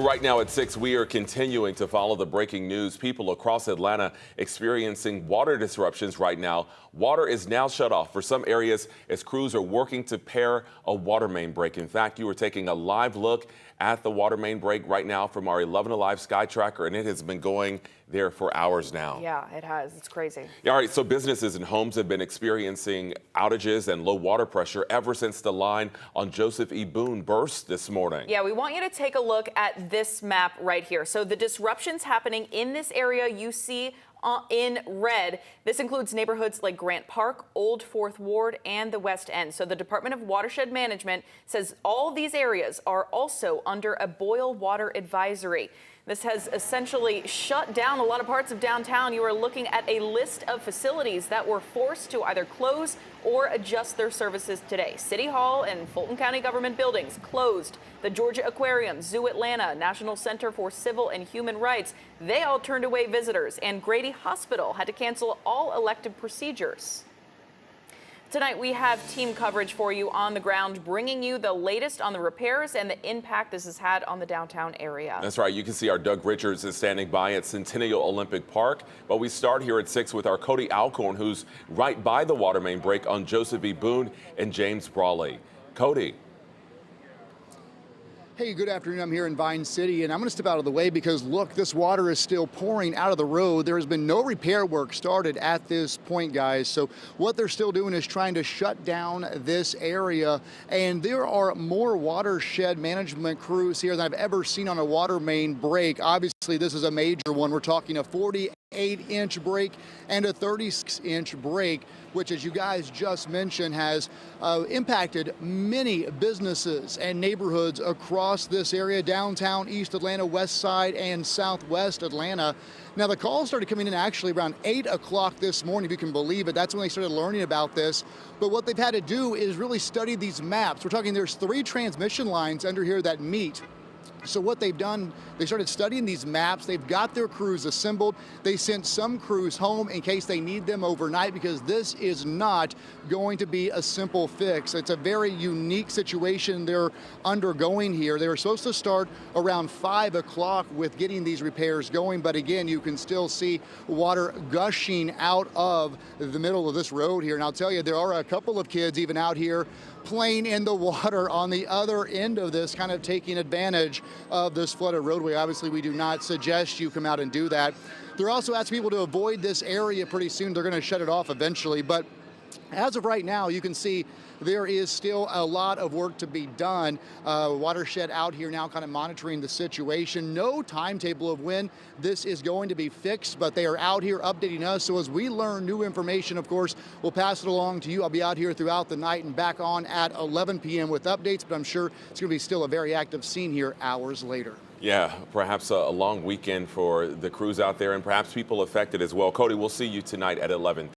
Right now at 6, we are continuing to follow the breaking news. People across Atlanta experiencing water disruptions right now. Water is now shut off for some areas as crews are working to repair a water main break. In fact, you are taking a live look at the water main break right now from our 11 Alive Sky Tracker, and it has been going there for hours now. Yeah, it has. It's crazy. Yeah, all right, so businesses and homes have been experiencing outages and low water pressure ever since the line on Joseph E. Boone burst this morning. Yeah, we want you to take a look at this map right here. So the disruptions happening in this area you see in red. This includes neighborhoods like Grant Park, Old Fourth Ward, and the West End. So the Department of Watershed Management says all these areas are also under a boil water advisory. This has essentially shut down a lot of parts of downtown. You are looking at a list of facilities that were forced to either close or adjust their services today. City Hall and Fulton County government buildings closed. The Georgia Aquarium, Zoo Atlanta, National Center for Civil and Human Rights, they all turned away visitors. And Grady Hospital had to cancel all elective procedures. Tonight, we have team coverage for you on the ground, bringing you the latest on the repairs and the impact this has had on the downtown area. That's right. You can see our Doug Richards is standing by at Centennial Olympic Park. But we start here at 6 with our Cody Alcorn, who's right by the water main break on Joseph E. Boone and James Brawley. Cody. Hey, good afternoon. I'm here in Vine City, and I'm going to step out of the way because, look, this water is still pouring out of the road. There has been no repair work started at this point, guys. So what they're still doing is trying to shut down this area, and there are more watershed management crews here than I've ever seen on a water main break. Obviously, this is a major one. We're talking a 48-inch break and a 36-inch break, which, as you guys just mentioned, has impacted many businesses and neighborhoods across this area, downtown, East Atlanta, West Side, and Southwest Atlanta. Now, the calls started coming in actually around 8 o'clock this morning, if you can believe it. That's when they started learning about this. But what they've had to do is really study these maps. We're talking there's 3 transmission lines under here that meet. So what they've done, they started studying these maps. They've got their crews assembled. They sent some crews home in case they need them overnight, because this is not going to be a simple fix. It's a very unique situation they're undergoing here. They were supposed to start around 5 o'clock with getting these repairs going, but again, you can still see water gushing out of the middle of this road here. And I'll tell you, there are a couple of kids even out here playing in the water on the other end of this, kind of taking advantage of this flooded roadway. Obviously, we do not suggest you come out and do that. They're also asking people to avoid this area pretty soon. They're going to shut it off eventually. But as of right now, you can see there is still a lot of work to be done. Watershed out here now kind of monitoring the situation. No timetable of when this is going to be fixed, but they are out here updating us. So as we learn new information, of course, we'll pass it along to you. I'll be out here throughout the night and back on at 11 p.m. with updates, but I'm sure it's going to be still a very active scene here hours later. Yeah, perhaps a long weekend for the crews out there and perhaps people affected as well. Cody, we'll see you tonight at 11.